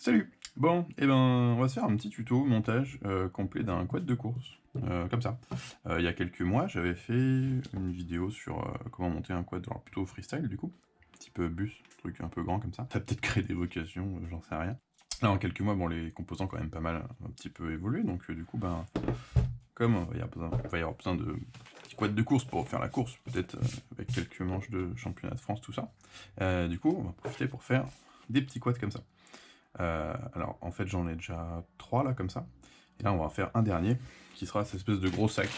Salut! Bon, et ben, on va se faire un petit tuto montage complet d'un quad de course, comme ça. Il y a quelques mois, j'avais fait une vidéo sur comment monter un quad, alors plutôt freestyle du coup, type bus, truc un peu grand comme ça. Ça a peut-être créé des vocations, j'en sais rien. Là, en quelques mois, bon, les composants quand même pas mal, un petit peu évolué, donc du coup, ben, comme il va y avoir besoin de petits quads de course pour faire la course, peut-être avec quelques manches de championnat de France, tout ça. Du coup, on va profiter pour faire des petits quads comme ça. Alors en fait j'en ai déjà 3 là comme ça, et là on va en faire un dernier, qui sera cette espèce de gros sac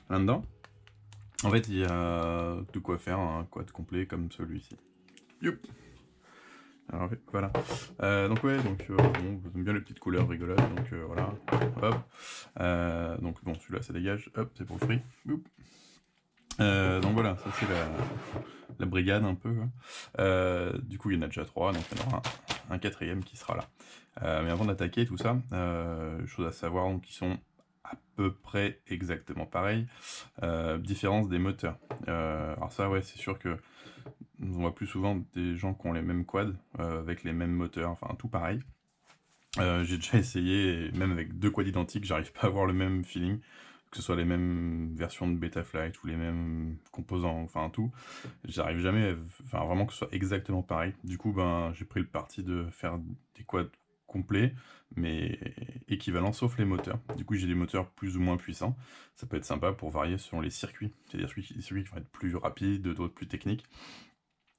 là-dedans. En fait il y a de quoi faire un quad complet comme celui-ci. Youp. Alors voilà. Donc ouais, donc bon, j'aime bien les petites couleurs rigolotes, donc voilà. Hop. Donc bon, celui-là ça dégage, hop, c'est pour le free. Oup. Donc voilà, ça c'est la brigade un peu, quoi. Du coup il y en a déjà 3, donc il y en aura un quatrième qui sera là. Mais avant d'attaquer tout ça, chose à savoir, donc ils sont à peu près exactement pareils. Différence des moteurs. Alors ça ouais, c'est sûr que on voit plus souvent des gens qui ont les mêmes quads, avec les mêmes moteurs, enfin tout pareil. J'ai déjà essayé, et même avec 2 quads identiques, j'arrive pas à avoir le même feeling, que ce soit les mêmes versions de Betaflight ou les mêmes composants, enfin tout. J'arrive jamais, enfin vraiment que ce soit exactement pareil. Du coup, ben, j'ai pris le parti de faire des quads complets, mais équivalents sauf les moteurs. Du coup, j'ai des moteurs plus ou moins puissants. Ça peut être sympa pour varier selon les circuits. C'est-à-dire des circuits qui vont être plus rapides, d'autres plus techniques.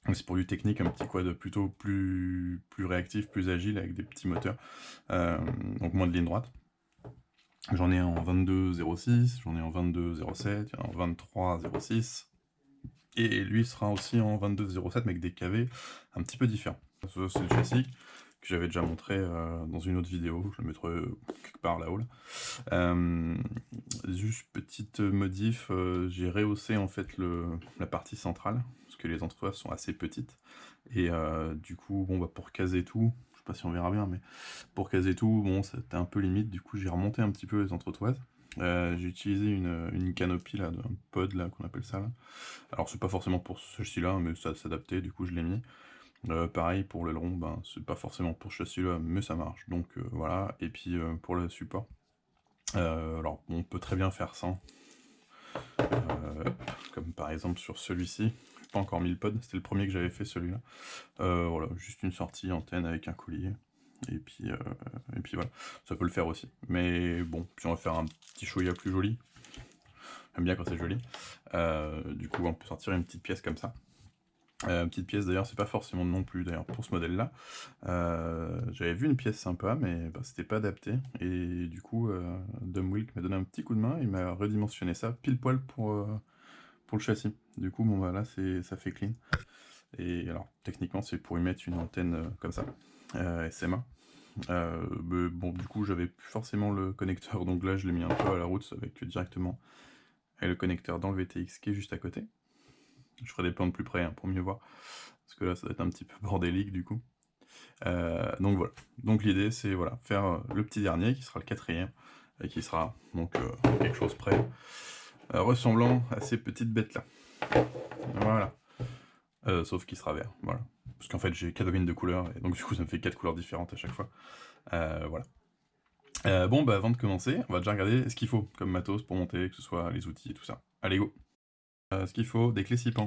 Donc c'est pour du technique, un petit quad plutôt plus réactif, plus agile, avec des petits moteurs. Donc moins de ligne droite. J'en ai en 22.06, j'en ai en 22.07, en 23.06. Et lui sera aussi en 22.07, mais avec des KV un petit peu différents. Ça, c'est le châssis que j'avais déjà montré dans une autre vidéo, je le mettrai quelque part là-haut. Juste petite modif, j'ai rehaussé en fait la partie centrale, parce que les entretoises sont assez petites. Et du coup, bon, bah, pour caser tout, je sais pas si on verra bien, mais pour caser tout, bon, c'était un peu limite, du coup j'ai remonté un petit peu les entretoises. J'ai utilisé une canopie là, d'un pod là, qu'on appelle ça là. Alors c'est pas forcément pour ce châssis-là, mais ça s'adaptait, du coup je l'ai mis. Pareil pour l'aileron, ben c'est pas forcément pour ce châssis-là, mais ça marche, donc voilà. Et puis pour le support, alors on peut très bien faire sans, comme par exemple sur celui-ci. J'ai pas encore mis le pod, c'était le premier que j'avais fait celui-là. Voilà, juste une sortie antenne avec un collier. Et puis voilà, ça peut le faire aussi. Mais bon, puis on va faire un petit chouïa plus joli. J'aime bien quand c'est joli. Du coup, on peut sortir une petite pièce comme ça. Petite pièce d'ailleurs, c'est pas forcément non plus d'ailleurs pour ce modèle là. J'avais vu une pièce sympa, mais bah, c'était pas adapté. Et du coup, Dumwilk m'a donné un petit coup de main, il m'a redimensionné ça pile poil pour le châssis. Du coup, bon bah là, ça fait clean. Et alors, techniquement, c'est pour y mettre une antenne comme ça, SMA. Mais bon, du coup, j'avais plus forcément le connecteur, donc là, je l'ai mis un peu à la route avec directement et le connecteur dans le VTX qui est juste à côté. Je ferai des plans de plus près hein, pour mieux voir, parce que là, ça va être un petit peu bordélique du coup. Donc voilà. Donc l'idée, c'est voilà, faire le petit dernier, qui sera le quatrième, et qui sera donc quelque chose près, ressemblant à ces petites bêtes-là. Voilà. Sauf qu'il sera vert, voilà. Parce qu'en fait, j'ai 4 gamines de couleurs, et donc du coup, ça me fait 4 couleurs différentes à chaque fois. Voilà. Bon, bah avant de commencer, on va déjà regarder ce qu'il faut comme matos pour monter, que ce soit les outils et tout ça. Allez, go! Ce qu'il faut, des clés 6 pans,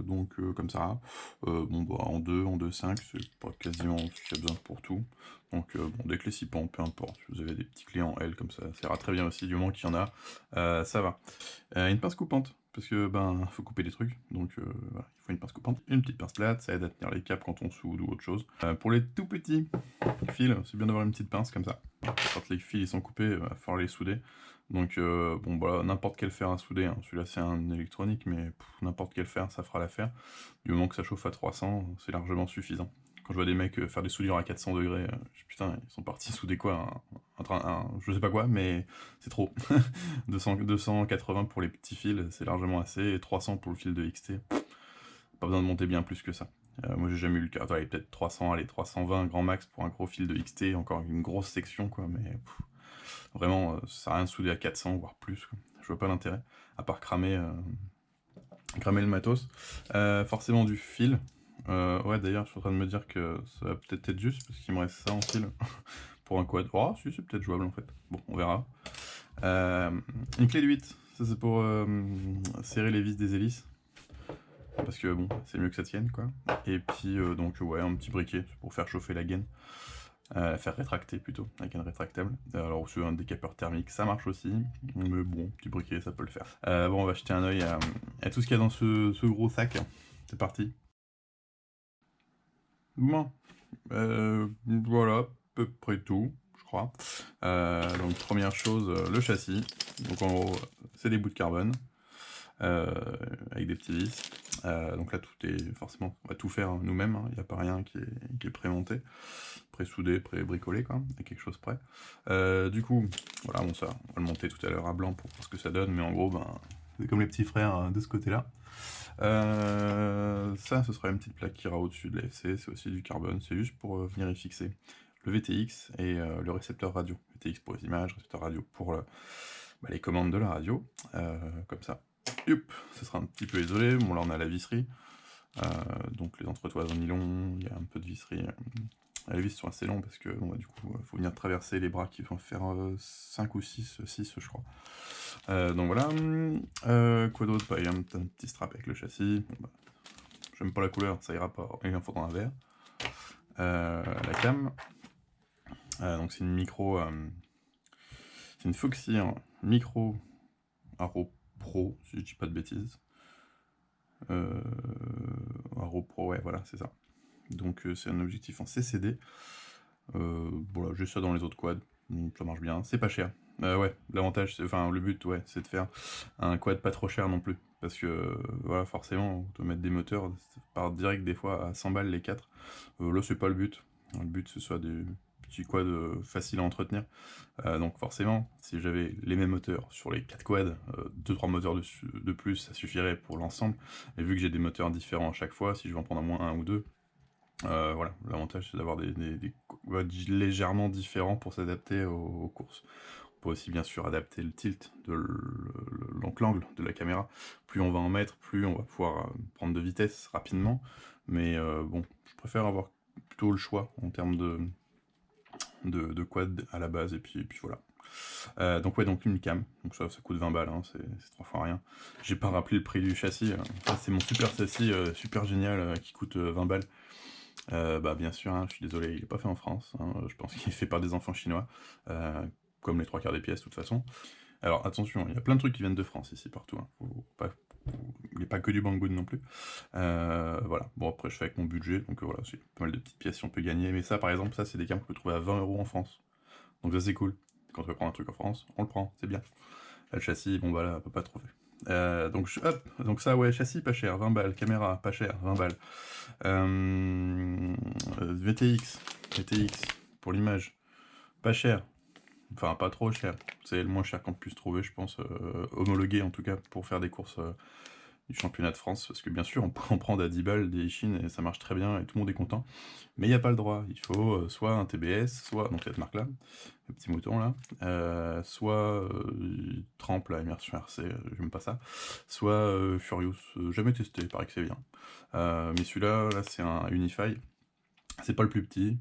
donc comme ça, bon bah en 2, 5, c'est pas quasiment ce qu'il y a besoin pour tout, donc bon, des clés 6 pans, peu importe, si vous avez des petits clés en L comme ça ira très bien aussi, du moment qu'il y en a, ça va. Une pince coupante, parce que ben, faut couper des trucs, donc voilà, il faut une pince coupante, une petite pince plate, ça aide à tenir les câbles quand on soude ou autre chose. Pour les tout petits fils, c'est bien d'avoir une petite pince comme ça. Quand les fils ils sont coupés, il va falloir les souder. Donc bon bah n'importe quel fer à souder, hein. Celui-là c'est un électronique, mais n'importe quel fer ça fera l'affaire. Du moment que ça chauffe à 300, c'est largement suffisant. Quand je vois des mecs faire des soudures à 400 degrés, je dis putain, ils sont partis souder quoi, je sais pas quoi, mais c'est trop. 280 pour les petits fils, c'est largement assez, et 300 pour le fil de XT. Pas besoin de monter bien plus que ça. Moi j'ai jamais eu le cas, allez, peut-être 300, allez 320 grand max pour un gros fil de XT, encore une grosse section quoi, mais vraiment ça sert à rien de souder à 400 voire plus quoi. Je vois pas l'intérêt, à part cramer le matos. Forcément du fil, Ouais, d'ailleurs, je suis en train de me dire que ça va peut-être être juste, parce qu'il me reste ça en fil pour un quad. Oh, si, c'est peut-être jouable en fait. Bon, on verra. Une clé de 8, ça c'est pour serrer les vis des hélices. Parce que bon, c'est mieux que ça tienne quoi. Et puis donc ouais, un petit briquet pour faire chauffer la gaine. Faire rétracter plutôt, la gaine rétractable. Alors sur un décapeur thermique, ça marche aussi. Mais bon, petit briquet, ça peut le faire. Bon, on va jeter un oeil à tout ce qu'il y a dans ce gros sac. C'est parti. Bon, voilà, à peu près tout, je crois. Donc première chose, le châssis. Donc en gros, c'est des bouts de carbone euh, avec des petits vis. Donc là, tout est forcément, on va tout faire nous-mêmes. Il n'y a pas rien qui est pré-monté, pré-soudé, pré-bricolé, quoi. Il y a quelque chose prêt. Du coup, voilà, bon ça, on va le monter tout à l'heure à blanc pour voir ce que ça donne. Mais en gros, ben, c'est comme les petits frères de ce côté-là. Ça, ce sera une petite plaque qui ira au-dessus de l'AFC, c'est aussi du carbone, c'est juste pour venir y fixer le VTX et le récepteur radio. VTX pour les images, récepteur radio pour les commandes de la radio, comme ça. Youp, ce sera un petit peu isolé. Bon, là on a la visserie, donc les entretoises en nylon, il y a un peu de visserie. Les vis sont assez longs parce que bon, bah, du coup, il faut venir traverser les bras qui vont faire 5 ou 6 je crois. Donc voilà. Quoi d'autre? Bah, il y a un petit strap avec le châssis. Bon, bah, j'aime pas la couleur, ça ira pas. Il en faudra un vert. La cam. Donc c'est une micro. C'est une Foxy micro Arrow Pro, si je dis pas de bêtises. Arrow Pro, ouais, voilà, c'est ça. Donc c'est un objectif en CCD. Voilà, j'ai ça dans les autres quads, donc ça marche bien, c'est pas cher. Ouais, l'avantage, enfin le but, ouais, c'est de faire un quad pas trop cher non plus. Parce que, voilà, forcément, on peut mettre des moteurs, ça part direct des fois à 100 balles les 4. Là, c'est pas le but. Le but, ce soit des petits quads faciles à entretenir. Donc forcément, si j'avais les mêmes moteurs sur les 4 quads, 2-3 moteurs de plus, ça suffirait pour l'ensemble. Et vu que j'ai des moteurs différents à chaque fois, si je vais en prendre au moins un ou deux, voilà, l'avantage c'est d'avoir des quads légèrement différents pour s'adapter aux courses. On peut aussi bien sûr adapter le tilt, donc l'angle de la caméra. Plus on va en mettre, plus on va pouvoir prendre de vitesse rapidement. Mais bon, je préfère avoir plutôt le choix en termes de quad à la base, et puis voilà. Donc ouais, donc une cam, donc ça coûte 20 balles, hein, c'est 3 fois rien. J'ai pas rappelé le prix du châssis, ça c'est mon super châssis super génial qui coûte 20 balles. Bah bien sûr, hein, je suis désolé, il est pas fait en France, hein, je pense qu'il est fait par des enfants chinois, comme les 3 quarts des pièces de toute façon. Alors attention, il y a plein de trucs qui viennent de France ici, partout, hein. Il n'y a pas que du Banggood non plus. Voilà, bon après je fais avec mon budget, donc voilà, c'est pas mal de petites pièces si on peut gagner, mais ça par exemple, ça c'est des cams qu'on peut trouver à 20 € en France. Donc ça c'est cool. Quand on veut prendre un truc en France, on le prend, c'est bien. Là, le châssis, bon bah là, on peut pas trouver. Donc ça ouais, châssis pas cher, 20 balles, caméra pas cher, 20 balles. VTX pour l'image, pas cher, enfin pas trop cher, c'est le moins cher qu'on puisse trouver je pense, homologué en tout cas pour faire des courses du championnat de France, parce que bien sûr on peut en prendre à 10 balles des Chine et ça marche très bien et tout le monde est content, mais il n'y a pas le droit, il faut soit un TBS, soit, donc cette marque là, le petit mouton là, soit Trempe, la immersion RC, j'aime pas ça, soit Furious, jamais testé, il paraît que c'est bien. Mais celui-là, là c'est un Unify, c'est pas le plus petit,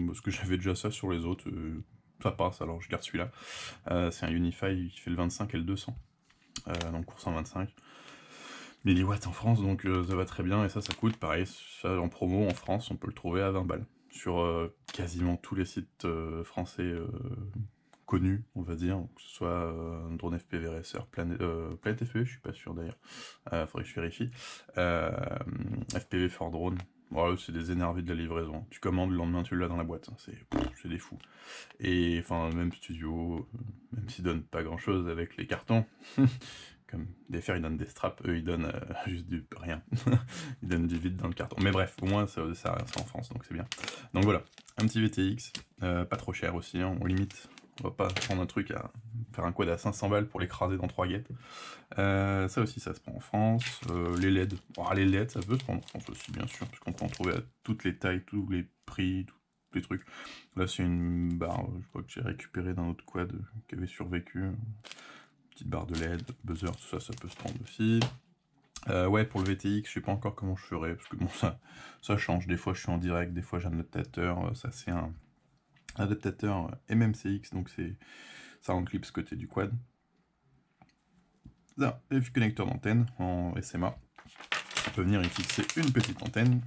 parce que j'avais déjà ça sur les autres, ça passe, alors je garde celui-là. C'est un Unify qui fait le 25 et le 200, donc course en 25. 1000 watts en France, donc ça va très bien, et ça coûte, pareil, ça en promo en France, on peut le trouver à 20 balles. Sur quasiment tous les sites français connus, on va dire, que ce soit Drone FPV Racer, Planète FPV, je suis pas sûr d'ailleurs, faudrait que je vérifie, FPV for Drone, voilà, c'est des énervés de la livraison, tu commandes, le lendemain tu l'as dans la boîte, hein, c'est des fous. Et enfin, même studio, même s'ils donnent pas grand chose avec les cartons, comme des fers ils donnent des straps, eux ils donnent juste du rien, ils donnent du vide dans le carton. Mais bref, au moins ça en France, donc c'est bien. Donc voilà, un petit VTX, pas trop cher aussi, hein, on limite, on va pas prendre un truc à faire un quad à 500 balles pour l'écraser dans 3 guettes. Ça aussi ça se prend en France, les LED, bon, les LED ça peut se prendre en France aussi bien sûr, parce qu'on peut en trouver à toutes les tailles, tous les prix, tous les trucs. Là c'est une barre, je crois que j'ai récupéré d'un autre quad qui avait survécu, petite barre de LED, buzzer, tout ça, ça peut se prendre aussi. Ouais, pour le VTX, je sais pas encore comment je ferai, parce que bon, ça change. Des fois, je suis en direct, des fois, j'ai un adaptateur. Ça, c'est un adaptateur MMCX, donc ça en clip ce côté du quad. Là, le connecteur d'antenne en SMA. On peut venir y fixer une petite antenne.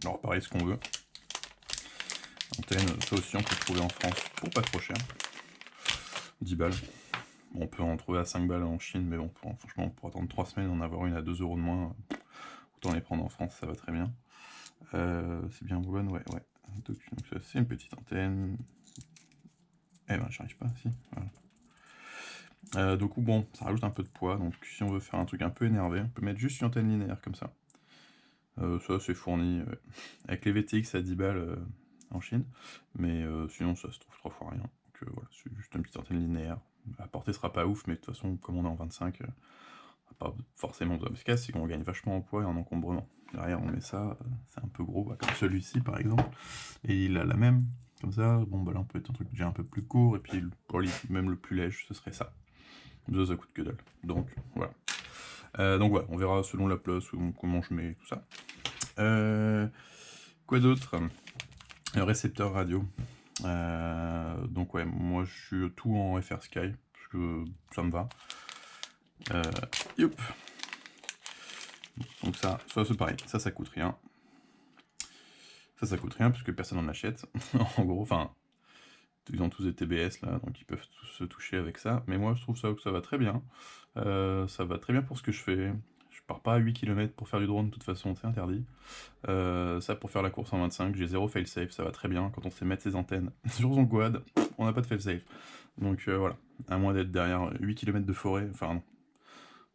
Alors, pareil, ce qu'on veut. Antenne, ça aussi, on peut trouver en France pour pas trop cher. 10 balles. Bon, on peut en trouver à 5 balles en Chine, mais bon, franchement, pour attendre 3 semaines, en avoir une à 2 € de moins, autant les prendre en France, ça va très bien. C'est bien Boulogne, ouais. Donc ça, c'est une petite antenne. Eh ben, j'arrive pas, si. Voilà. Du coup, bon, ça rajoute un peu de poids, donc si on veut faire un truc un peu énervé, on peut mettre juste une antenne linéaire comme ça. Ça, c'est fourni avec les VTX à 10 balles en Chine, mais sinon, ça se trouve 3 fois rien. Donc voilà, c'est juste une petite antenne linéaire. La portée sera pas ouf, mais de toute façon, comme on est en 25, pas forcément besoin. Ce qu'il y a, c'est qu'on gagne vachement en poids et en encombrement. Derrière, on met ça, c'est un peu gros, bah, comme celui-ci par exemple, et il a la même, comme ça. Bon, bah là, on peut être un truc déjà un peu plus court, et puis pour même le plus léger, ce serait ça. Ça coûte que dalle. Donc, voilà. Donc, voilà, on verra selon la place, comment je mets tout ça. Quoi d'autre? Un récepteur radio. Donc, ouais, moi, je suis tout en FR Sky, parce que ça me va. Youp. Donc ça c'est pareil, ça coûte rien. Ça coûte rien parce que personne n'en achète. En gros, enfin, ils ont tous des TBS là, donc ils peuvent tous se toucher avec ça. Mais moi je trouve ça que ça va très bien. Ça va très bien pour ce que je fais. Je pars pas à 8 km pour faire du drone, de toute façon, c'est interdit. Ça pour faire la course en 25, j'ai zéro failsafe, ça va très bien. Quand on sait mettre ses antennes sur son quad, on n'a pas de failsafe. Donc voilà, à moins d'être derrière 8 km de forêt, enfin non,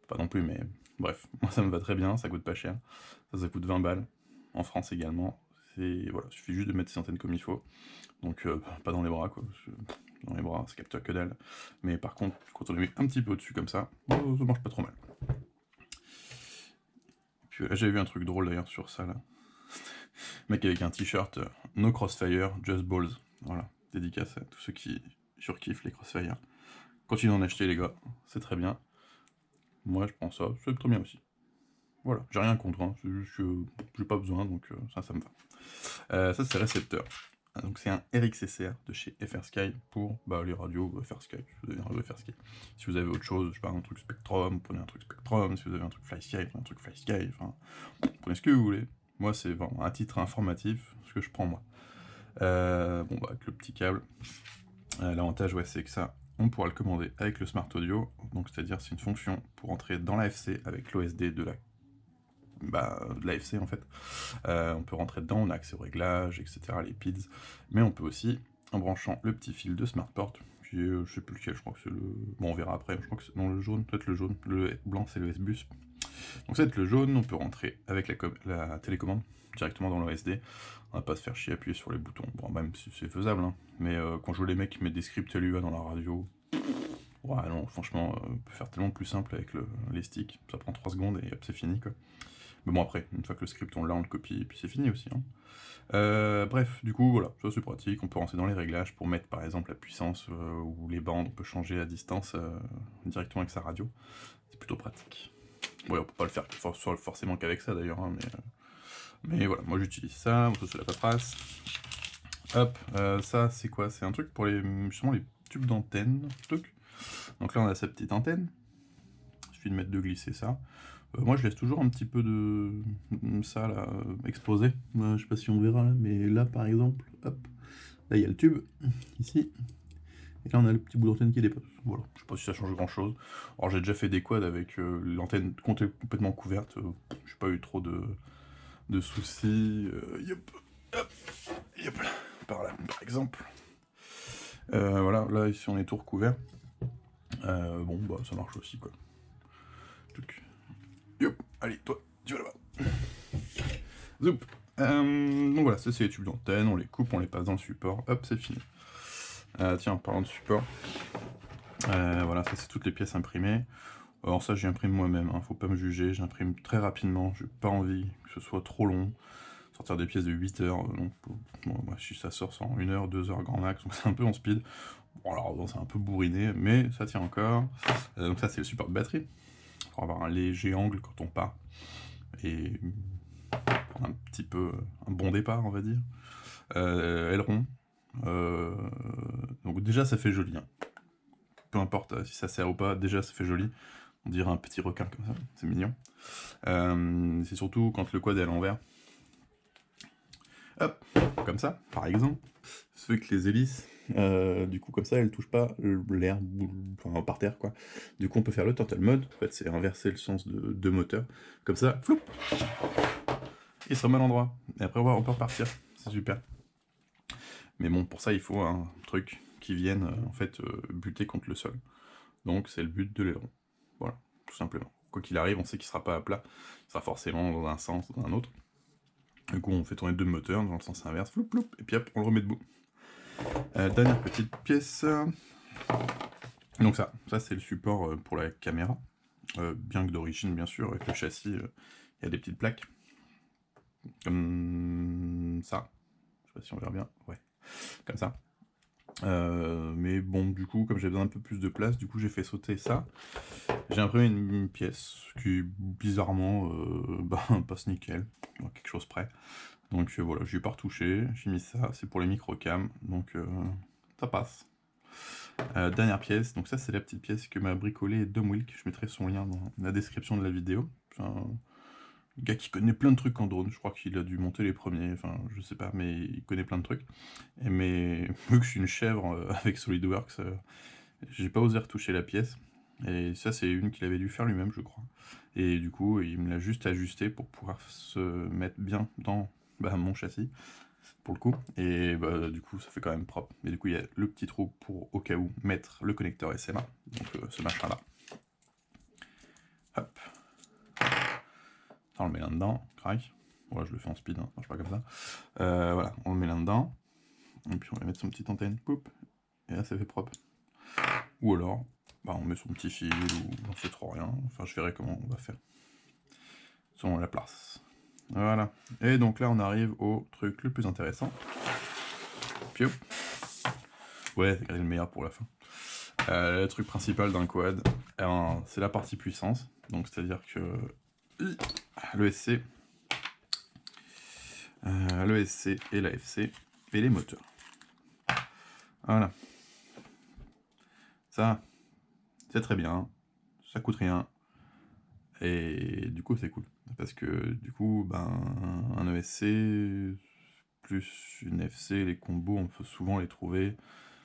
pas non plus, mais bref, moi ça me va très bien, ça coûte pas cher. Ça coûte 20 balles, en France également. Voilà, il suffit juste de mettre ses antennes comme il faut. Donc pas dans les bras quoi, dans les bras ça capte que dalle. Mais par contre, quand on les met un petit peu au-dessus comme ça, ça marche pas trop mal. Puis là j'avais vu un truc drôle d'ailleurs sur ça là. Mec avec un t-shirt No Crossfire, Just Balls. Voilà, dédicace à tous ceux qui surkiffent les Crossfire. Continuez d'en acheter les gars, c'est très bien. Moi je prends ça, c'est très bien aussi. Voilà, j'ai rien contre, hein. C'est juste que j'ai pas besoin, donc ça me va. Ça c'est récepteur. Donc c'est un RXCR de chez FR Sky pour les radios FR Sky, si vous avez un radio FR Sky. Si vous avez autre chose, je sais pas, un truc Spectrum, prenez un truc Spectrum, si vous avez un truc FlySky, prenez un truc FlySky, enfin, prenez ce que vous voulez. Moi c'est vraiment un titre informatif, ce que je prends moi. Avec le petit câble, l'avantage ouais, c'est que ça, on pourra le commander avec le Smart Audio, donc c'est-à-dire c'est une fonction pour entrer dans l'AFC avec l'OSD de l'AFC en fait. On peut rentrer dedans, on a accès aux réglages, etc., les PIDs, mais on peut aussi, en branchant le petit fil de SmartPort, qui est, je sais plus lequel, je crois que c'est le... Bon, on verra après, je crois que c'est non, le jaune, peut-être le jaune, le blanc c'est le S-Bus. Donc ça va être le jaune, on peut rentrer avec la télécommande directement dans l'OSD, on va pas se faire chier à appuyer sur les boutons, bon même si c'est faisable, hein. Mais quand je vois les mecs qui mettent des scripts LUA dans la radio, ouais non, franchement, on peut faire tellement plus simple avec les sticks, ça prend 3 secondes et hop c'est fini quoi. Mais bon après, une fois que le script on l'a, on le copie et puis c'est fini aussi, hein. Bref, du coup voilà, ça c'est pratique, on peut rentrer dans les réglages pour mettre par exemple la puissance ou les bandes, on peut changer à distance directement avec sa radio, c'est plutôt pratique. Ouais, on peut pas le faire forcément qu'avec ça d'ailleurs, hein, mais voilà, moi j'utilise ça, ça c'est la paperasse. Hop, ça c'est quoi? C'est un truc pour justement les tubes d'antenne, donc là on a sa petite antenne, il suffit de mettre de glisser ça. Moi je laisse toujours un petit peu de ça là exposé, je sais pas si on verra là, mais là par exemple, hop, là il y a le tube, ici, et là on a le petit bout d'antenne qui dépasse, voilà, je sais pas si ça change grand chose. Alors j'ai déjà fait des quads avec l'antenne complètement couverte, j'ai pas eu trop de soucis, yop, hop, yop, par là par exemple. Voilà, là ici on est tout recouvert, ça marche aussi quoi. Yop, allez, toi, tu vas là-bas. Zoup. Donc voilà, ça c'est les tubes d'antenne, on les coupe, on les passe dans le support, hop, c'est fini. Tiens, en parlant de support, voilà, ça c'est toutes les pièces imprimées. Alors ça j'imprime moi-même, hein, faut pas me juger, j'imprime très rapidement, j'ai pas envie que ce soit trop long. Sortir des pièces de 8 heures, donc si ça sort en 1 heure, 2 heures grand max, donc c'est un peu en speed. Bon alors c'est un peu bourriné, mais ça tient encore. Donc ça c'est le support de batterie. pour avoir un léger angle quand on part, et un petit peu un bon départ, on va dire. Aileron, donc déjà ça fait joli, hein. Peu importe si ça sert ou pas, déjà ça fait joli. On dirait un petit requin comme ça, c'est mignon. C'est surtout quand le quad est à l'envers. Hop, comme ça, par exemple. Ça fait que les hélices, du coup, comme ça, elles touchent pas l'air enfin, par terre, quoi. Du coup, on peut faire le turtle mode. En fait, c'est inverser le sens de moteur. Comme ça, floup, il se remet à l'endroit. Et après, on peut repartir. C'est super. Mais bon, pour ça, il faut un truc qui vienne, en fait, buter contre le sol. Donc, c'est le but de l'aileron. Voilà, tout simplement. Quoi qu'il arrive, on sait qu'il sera pas à plat. Il sera forcément dans un sens ou dans un autre. Du coup, on fait tourner deux moteurs dans le sens inverse, floup, floup, et puis hop, on le remet debout. Dernière petite pièce. Donc ça c'est le support pour la caméra. Bien que d'origine, bien sûr, avec le châssis, il y a des petites plaques. Comme ça. Je sais pas si on verra bien. Ouais, comme ça. Mais bon, du coup, comme j'ai besoin d'un peu plus de place, du coup j'ai fait sauter ça. J'ai imprimé une pièce qui, bizarrement, passe nickel, à quelque chose près. Donc voilà, je n'ai pas retouché, j'ai mis ça, c'est pour les microcams, donc ça passe. Dernière pièce, donc ça c'est la petite pièce que m'a bricolé Dom Wilk, je mettrai son lien dans la description de la vidéo. C'est un gars qui connaît plein de trucs en drone, je crois qu'il a dû monter les premiers, enfin je sais pas, mais il connaît plein de trucs. Mais vu que je suis une chèvre avec SolidWorks, j'ai pas osé retoucher la pièce. Et ça c'est une qu'il avait dû faire lui-même, je crois. Et du coup il me l'a juste ajusté pour pouvoir se mettre bien dans mon châssis, pour le coup, et du coup ça fait quand même propre. Mais du coup il y a le petit trou pour au cas où mettre le connecteur SMA, donc ce machin là. Hop, ça on le met là dedans, crac. Voilà, je le fais en speed, hein, ça marche pas comme ça. Voilà, on le met là dedans, et puis on va mettre son petite antenne, poup, et là ça fait propre. Ou alors, on met son petit fil, ou on sait trop rien, enfin je verrai comment on va faire, selon la place. Voilà, et donc là on arrive au truc le plus intéressant. Piou. Ouais, c'est le meilleur pour la fin. Le truc principal d'un quad, c'est la partie puissance. Donc c'est-à-dire que l'ESC, et l'AFC et les moteurs. Voilà. Ça, c'est très bien. Ça coûte rien. Et du coup, c'est cool. Parce que du coup, un ESC plus une FC, les combos, on peut souvent les trouver,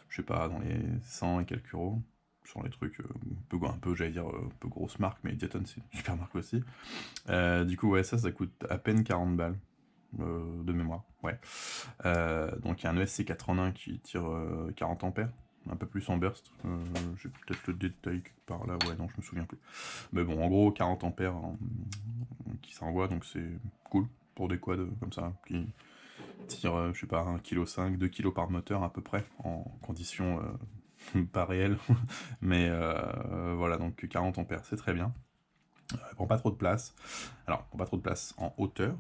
je sais pas, dans les 100 et quelques euros. Sur les trucs un peu j'allais dire, un peu grosse marque, mais Dayton c'est une super marque aussi. Du coup, ouais, ça coûte à peine 40 balles, de mémoire, ouais. Donc il y a un ESC 4 en 1 qui tire 40 ampères, un peu plus en burst. J'ai peut-être le détail quelque part là, ouais, non, je me souviens plus. Mais bon, en gros, 40 ampères qui s'envoie, donc c'est cool pour des quads comme ça, qui tire, je sais pas, 1,5 kg, 2 kg par moteur à peu près, en conditions pas réelles, mais voilà, donc 40 ampères, c'est très bien. Prend pas trop de place. Alors, prend pas trop de place en hauteur.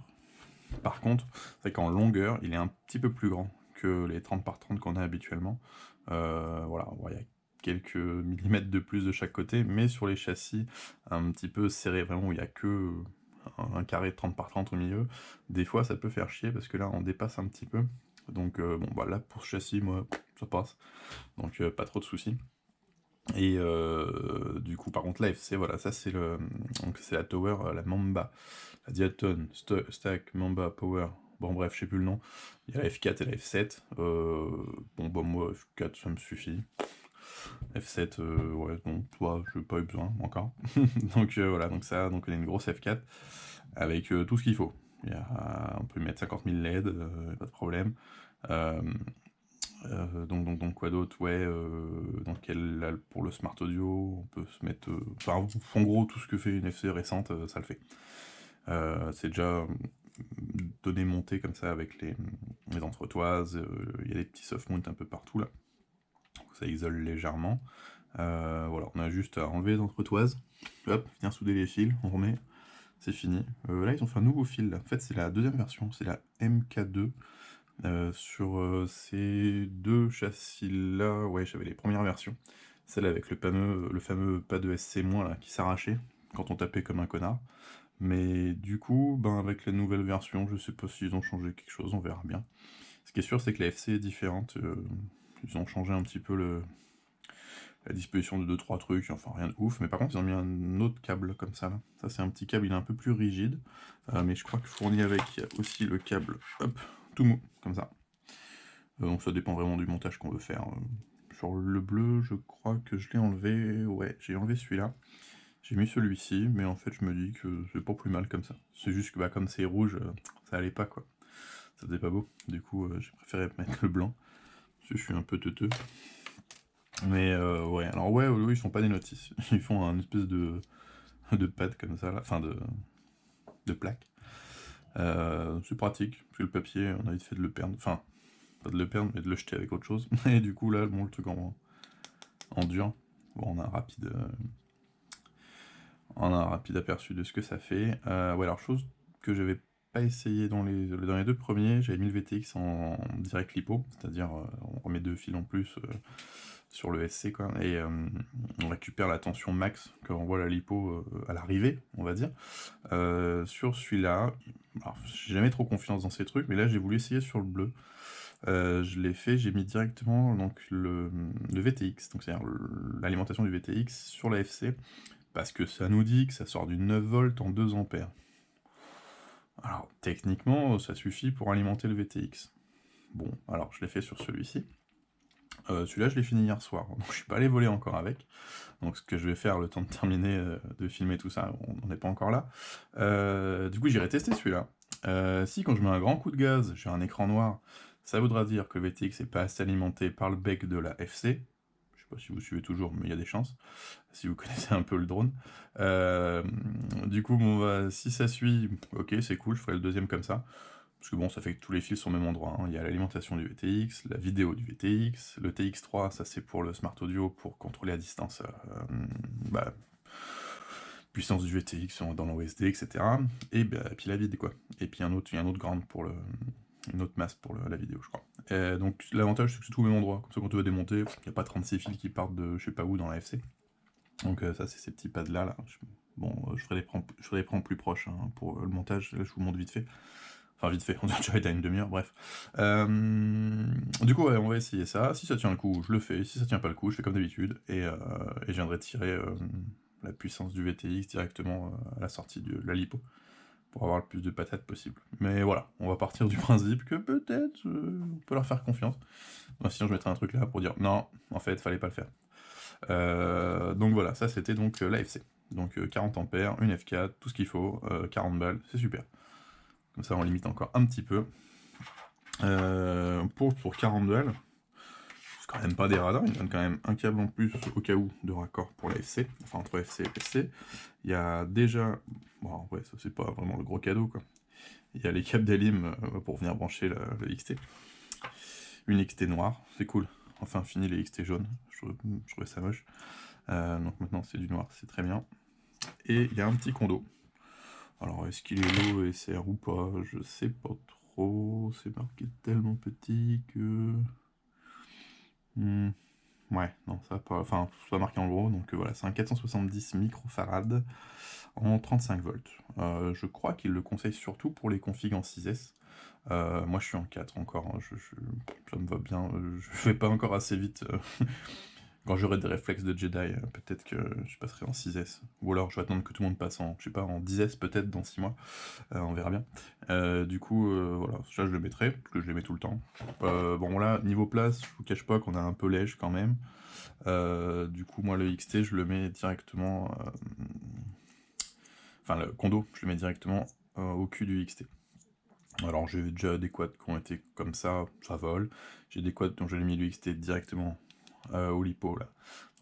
Par contre, c'est qu'en longueur, il est un petit peu plus grand que les 30 par 30 qu'on a habituellement. Voilà, il y a quelques millimètres de plus de chaque côté, mais sur les châssis un petit peu serrés, vraiment où il n'y a que un carré de 30 par 30 au milieu, des fois ça peut faire chier parce que là on dépasse un petit peu. Donc là pour ce châssis, moi, ça passe. Donc pas trop de soucis. Et du coup, par contre, la FC, voilà, ça c'est la Tower, la Mamba, la Diaton, Stack, Mamba, Power. Bon, bref, je sais plus le nom. Il y a la F4 et la F7. Moi, F4, ça me suffit. F7, ouais, bon, toi, je n'ai pas eu besoin encore. Donc voilà, donc on a une grosse F4 avec tout ce qu'il faut. On peut y mettre 50 000 LED, pas de problème. Donc quoi d'autre, ouais, là, pour le smart audio, on peut se mettre, en gros tout ce que fait une FC récente, ça le fait. C'est déjà donné monté comme ça avec les entretoises, il y a des petits soft mount un peu partout là, ça isole légèrement. Voilà, on a juste à enlever les entretoises, hop, venir souder les fils, on remet, c'est fini. Là ils ont fait un nouveau fil, là. En fait c'est la deuxième version, c'est la MK2. Sur ces deux châssis-là, ouais, j'avais les premières versions. Celle avec le fameux pas de SC- là, qui s'arrachait. quand on tapait comme un connard. Mais du coup, ben, avec la nouvelle version, je sais pas s'ils ont changé quelque chose, on verra bien. Ce qui est sûr, c'est que la FC est différente. Ils ont changé un petit peu la disposition de 2-3 trucs, enfin rien de ouf. Mais par contre, ils ont mis un autre câble comme ça, là. Ça, c'est un petit câble, il est un peu plus rigide. Mais je crois que fourni avec, il y a aussi le câble, hop, tout mou, comme ça. Donc ça dépend vraiment du montage qu'on veut faire. Sur le bleu, je crois que je l'ai enlevé. Ouais, j'ai enlevé celui-là. J'ai mis celui-ci, mais en fait, je me dis que c'est pas plus mal comme ça. C'est juste que bah, comme c'est rouge, ça allait pas, quoi. Ça faisait pas beau. Du coup, j'ai préféré mettre le blanc. Parce que je suis un peu teuteux. Mais ouais, alors ouais, ils font pas des notices. Ils font un espèce de pad comme ça, là. Enfin de plaque. C'est pratique, parce que le papier, on a vite fait de le perdre. Enfin, pas de le perdre, mais de le jeter avec autre chose. Et du coup, là, bon, le truc en dur. Bon, on a un rapide aperçu de ce que ça fait. Ouais, alors, chose que j'avais pas essayé dans les 2 premiers, j'avais mis le VTX en direct lipo, c'est-à-dire on remet 2 fils en plus sur le SC, quoi, et on récupère la tension max quand on voit la lipo à l'arrivée, on va dire. Sur celui-là, j'ai jamais trop confiance dans ces trucs, mais là j'ai voulu essayer sur le bleu. Je l'ai fait, j'ai mis directement donc, le VTX, donc c'est-à-dire l'alimentation du VTX sur la FC, parce que ça nous dit que ça sort du 9 volts en 2 ampères. Alors techniquement, ça suffit pour alimenter le VTX. Bon, alors je l'ai fait sur celui-ci. Celui-là, je l'ai fini hier soir, donc je suis pas allé voler encore avec. Donc ce que je vais faire, le temps de terminer de filmer tout ça, on n'en est pas encore là. Du coup, j'irai tester celui-là. Si quand je mets un grand coup de gaz, j'ai un écran noir, ça voudra dire que le VTX n'est pas assez alimenté par le bec de la FC. Je sais pas si vous suivez toujours, mais il y a des chances, si vous connaissez un peu le drone. Du coup, bon, bah, si ça suit, ok, c'est cool, je ferai le deuxième comme ça. Parce que bon, ça fait que tous les fils sont au même endroit, hein. Il y a l'alimentation du VTX, la vidéo du VTX, le TX3, ça c'est pour le Smart Audio, pour contrôler à distance bah, puissance du VTX dans l'OSD, etc. Et bah, puis la vidéo, quoi. Et puis il y a un autre grande pour une autre masse pour la vidéo, je crois. Donc l'avantage c'est que c'est tout au même endroit, comme ça quand tu veux démonter, il n'y a pas 36 fils qui partent de je sais pas où dans la FC. Donc ça c'est ces petits pads là. Bon, je ferai les prendre plus proches hein, pour le montage, là je vous montre vite fait. Enfin, vite fait, on a déjà été à une demi-heure, bref. Du coup, ouais, on va essayer ça. Si ça tient le coup, je le fais. Si ça tient pas le coup, je fais comme d'habitude. Et je viendrai tirer la puissance du VTX directement à la sortie de la lipo. Pour avoir le plus de patates possible. Mais voilà, on va partir du principe que peut-être on peut leur faire confiance. Sinon, je mettrai un truc là pour dire non, en fait, fallait pas le faire. Donc voilà, ça c'était donc l'AFC. Donc 40 ampères, une F4, tout ce qu'il faut, 40 balles, c'est super. Comme ça, on limite encore un petit peu. Pour 40 balles, c'est quand même pas des radars, il donne quand même un câble en plus au cas où de raccord pour la FC, enfin entre FC et PC. Il y a déjà, bon ouais, ça c'est pas vraiment le gros cadeau quoi. Il y a les câbles d'Alim pour venir brancher le XT. Une XT noire, c'est cool. Enfin fini les XT jaunes, je trouvais ça moche. Donc maintenant c'est du noir, c'est très bien. Et il y a un petit condo. Alors est-ce qu'il est low et SR ou pas, je sais pas trop. C'est marqué tellement petit que... Ouais, non, ça va pas... Enfin, c'est pas marqué en gros, donc voilà, c'est un 470 microfarad en 35 volts. Je crois qu'il le conseille surtout pour les configs en 6S. Moi je suis en 4 encore, hein, ça me va bien, je vais pas encore assez vite. Quand j'aurai des réflexes de Jedi, peut-être que je passerai en 6S. Ou alors je vais attendre que tout le monde passe en, je sais pas, en 10S peut-être dans 6 mois. On verra bien. Du coup, voilà, ça je le mettrai, parce que je les mets tout le temps. Bon là, niveau place, je vous cache pas qu'on a un peu léger quand même. Du coup, moi le XT, je le mets directement... Enfin, le condo, je le mets directement au cul du XT. Alors j'ai déjà des quads qui ont été comme ça vole. J'ai des quads dont j'ai mis le XT directement au lipo, là,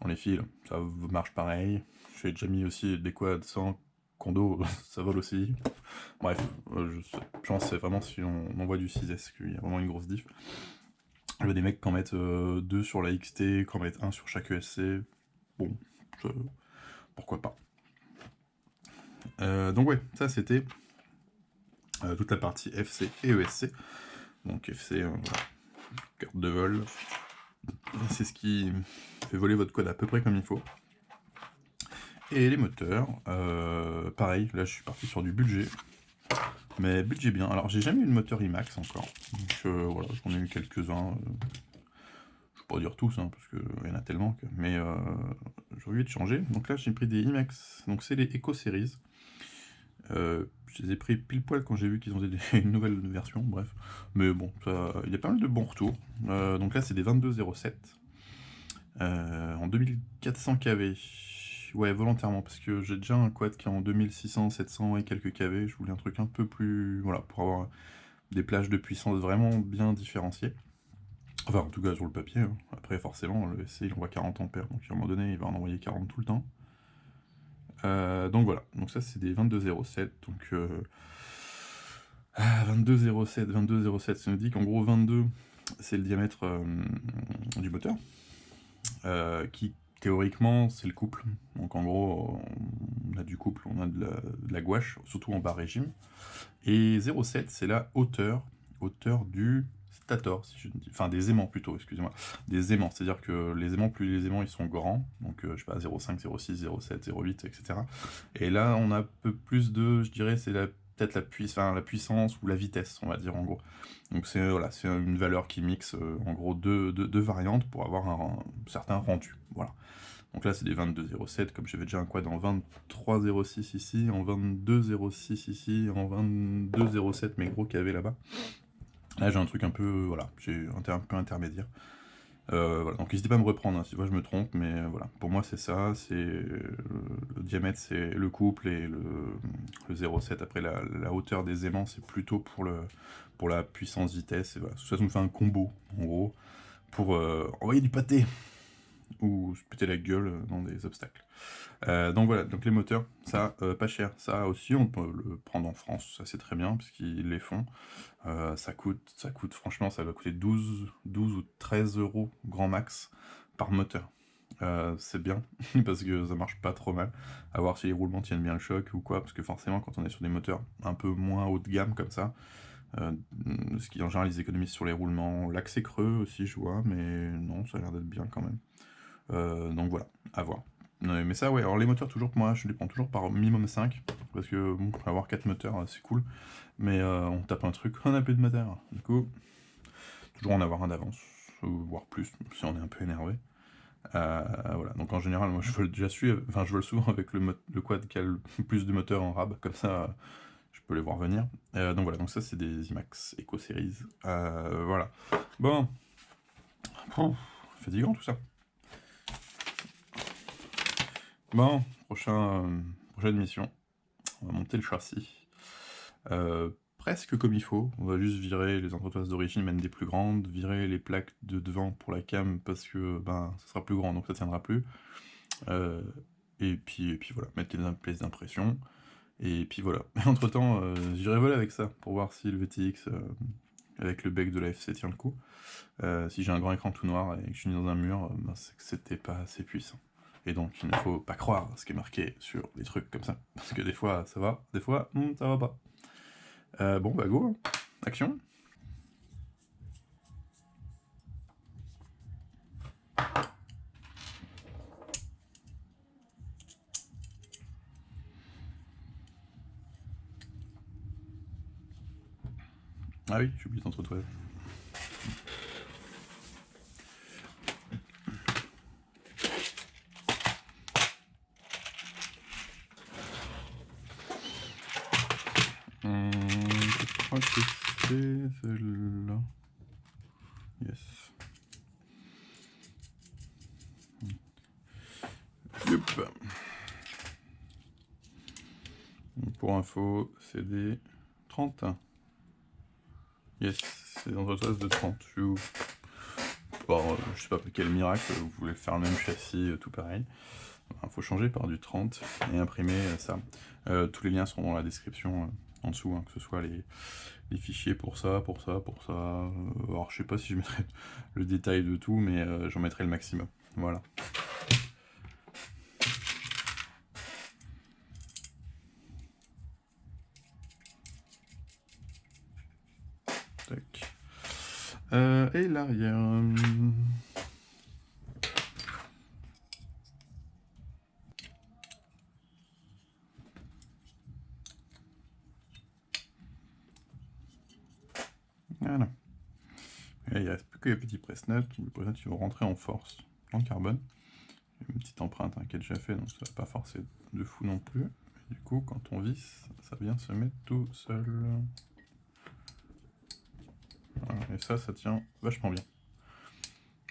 dans les fils, ça marche pareil. J'ai déjà mis aussi des quads sans condo, ça vole aussi. Bref, je pense que c'est vraiment si on envoie du 6S qu'il y a vraiment une grosse diff. Je vois des mecs qui en mettent 2 sur la XT, qui en mettent 1 sur chaque ESC. Bon, pourquoi pas. Donc ouais, ça c'était toute la partie FC et ESC. Donc FC, carte de vol. C'est ce qui fait voler votre quad à peu près comme il faut. Et les moteurs, pareil, là je suis parti sur du budget. Mais budget bien. Alors j'ai jamais eu de moteur IMAX encore. Donc voilà, j'en ai eu quelques-uns. Je peux pas dire tous, hein, parce qu'il y en a tellement que. Mais j'ai envie de changer. Donc là j'ai pris des IMAX. Donc c'est les Eco Series. Je les ai pris pile poil quand j'ai vu qu'ils ont une nouvelle version, bref. Mais bon, il y a pas mal de bons retours. Donc là c'est des 2207. En 2400 kV. Ouais, volontairement, parce que j'ai déjà un quad qui est en 2600, 700 et quelques kV. Je voulais un truc un peu plus... Voilà, pour avoir des plages de puissance vraiment bien différenciées. Enfin, en tout cas, sur le papier. Hein. Après, forcément, le SC, il envoie 40 ampères, donc à un moment donné, il va en envoyer 40 tout le temps. Donc voilà, donc ça, c'est des 2207. Donc... 2207, 2207, ça nous dit qu'en gros, 22, c'est le diamètre du moteur. Qui théoriquement c'est le couple. Donc en gros on a du couple, on a de la gouache, surtout en bas régime. Et 0,7 c'est la hauteur du stator, si je ne dis... enfin des aimants plutôt, excusez-moi. Des aimants, c'est-à-dire que les aimants, plus les aimants ils sont grands, donc je sais pas, 0,5, 0,6, 0,7, 0,8, etc. Et là on a un peu plus de, je dirais, c'est peut-être la puissance ou la vitesse, on va dire en gros. Donc c'est voilà, c'est une valeur qui mixe en gros deux variantes pour avoir un certain rendu. Voilà. Donc là c'est des 22,07, comme j'avais déjà un quad en 23,06 ici, en 22,06 ici, en 22,07 mes gros KV là-bas. Là j'ai un truc un peu, voilà, j'ai un peu intermédiaire. Voilà. Donc n'hésitez pas à me reprendre hein, si moi je me trompe, mais voilà, pour moi c'est ça, c'est le diamètre c'est le couple et le 0,7, après la hauteur des aimants c'est plutôt pour la puissance vitesse, et voilà. Ça nous fait un combo en gros, pour envoyer du pâté, ou se péter la gueule dans des obstacles. Donc voilà, donc les moteurs, ça, pas cher, ça aussi on peut le prendre en France, ça c'est très bien, parce qu'ils les font. Ça coûte, franchement, ça va coûter 12 ou 13 euros grand max par moteur. C'est bien, parce que ça marche pas trop mal. À voir si les roulements tiennent bien le choc ou quoi, parce que forcément, quand on est sur des moteurs un peu moins haut de gamme comme ça, ce qui en général ils économisent sur les roulements. L'accès creux aussi, je vois, mais non, ça a l'air d'être bien quand même. Donc voilà, à voir. Mais ça, ouais, alors les moteurs, toujours, moi, je les prends toujours par minimum 5, parce que bon, avoir 4 moteurs, c'est cool. Mais on tape un truc, on a plus de moteur. Du coup, toujours en avoir un d'avance, voire plus, si on est un peu énervé. Voilà, donc en général, moi je vole déjà enfin je vole souvent avec le quad qui a le plus de moteurs en rab, comme ça je peux les voir venir. Donc voilà, donc ça c'est des IMAX Eco Series. Voilà. Bon. Fatigant tout ça. Bon, prochaine mission. On va monter le châssis. Presque comme il faut, on va juste virer les entretoises d'origine, même des plus grandes, virer les plaques de devant pour la cam parce que ben ça sera plus grand donc ça tiendra plus. Et puis voilà, mettre les pièces d'impression. Et puis voilà. Entre temps, j'irai voler avec ça pour voir si le VTX avec le bec de la FC tient le coup. Si j'ai un grand écran tout noir et que je suis dans un mur, ben, c'est que c'était pas assez puissant. Et donc il ne faut pas croire ce qui est marqué sur les trucs comme ça. Parce que des fois ça va, des fois ça va pas. Bon bah go, action. Ah oui, j'ai oublié d'entretoiser. Je crois que c'est celle-là. Yes. Yup. Pour info, c'est des 30. Yes, c'est des entretoises de 30. Bon, je sais pas quel miracle, vous voulez faire le même châssis, tout pareil. Il faut changer par du 30 et imprimer ça. Tous les liens seront dans la description en dessous, hein, que ce soit les fichiers pour ça. Alors je sais pas si je mettrai le détail de tout, mais j'en mettrai le maximum. Voilà. Tac. Et l'arrière. Voilà. Et il ne reste plus que les petits press-nuts. Les press-nuts, ils vont rentrer en force dans le carbone. Une petite empreinte qui est déjà fait, donc ça va pas forcer de fou non plus. Et du coup, quand on visse, ça vient se mettre tout seul. Voilà, et ça tient vachement bien.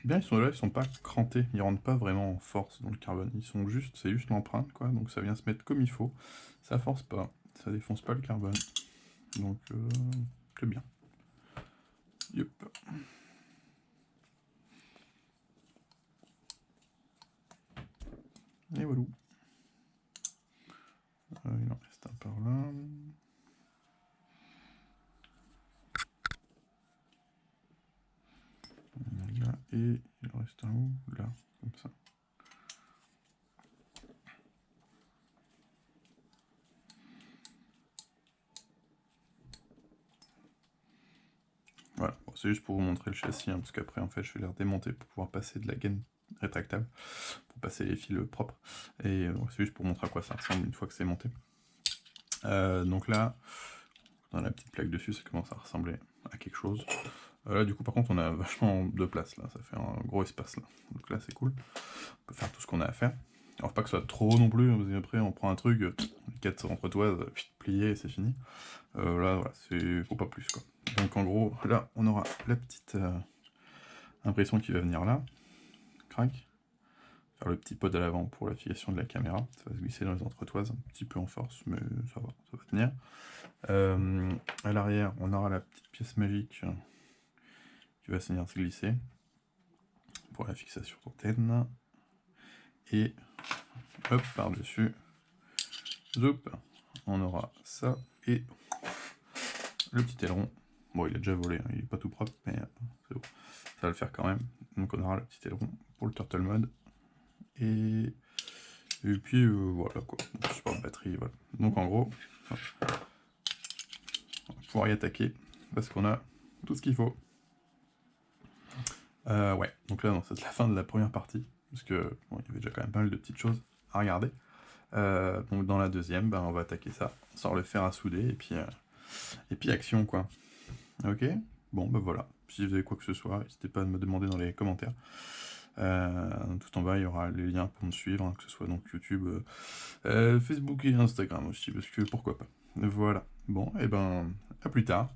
Bien, ils sont là, ils sont pas crantés, ils rentrent pas vraiment en force dans le carbone. Ils sont juste, c'est juste l'empreinte, quoi. Donc ça vient se mettre comme il faut. Ça force pas, ça défonce pas le carbone. Donc c'est bien. Yep. Et voilà. Il en reste un par là. Là, et il en reste un où? Là, comme ça. Voilà, bon, c'est juste pour vous montrer le châssis, hein, parce qu'après, en fait, je vais les redémonter pour pouvoir passer de la gaine rétractable, pour passer les fils propres. Et c'est juste pour montrer à quoi ça ressemble une fois que c'est monté. Donc là, dans la petite plaque dessus, ça commence à ressembler à quelque chose. Là, du coup, par contre, on a vachement de place, là. Ça fait un gros espace, là. Donc là, c'est cool. On peut faire tout ce qu'on a à faire. Alors, pas que ce soit trop non plus, hein, parce qu'après, on prend un truc, les 4 entretoises, plié, et c'est fini. Là, voilà, faut pas plus, quoi. Donc, en gros, là, on aura la petite impression qui va venir là. Crac. Faire le petit pod à l'avant pour la fixation de la caméra. Ça va se glisser dans les entretoises, un petit peu en force, mais ça va tenir. À l'arrière, on aura la petite pièce magique qui va venir se glisser pour la fixation d'antenne. Et hop, par-dessus, zoup, on aura ça et le petit aileron. Bon, il a déjà volé, hein, il est pas tout propre, mais c'est bon, ça va le faire quand même. Donc on aura le petit aileron pour le turtle mode. Et puis voilà quoi, support de batterie, voilà. Donc en gros, on va pouvoir y attaquer parce qu'on a tout ce qu'il faut. Ouais, donc là, c'est la fin de la première partie, parce que bon, il y avait déjà quand même pas mal de petites choses à regarder. Donc dans la deuxième, on va attaquer ça, on sort le fer à souder, et puis action quoi. Ok. Bon voilà, si vous avez quoi que ce soit, n'hésitez pas à me demander dans les commentaires. Tout en bas, il y aura les liens pour me suivre, hein, que ce soit donc YouTube, Facebook et Instagram aussi, parce que pourquoi pas. Voilà. Bon, et à plus tard.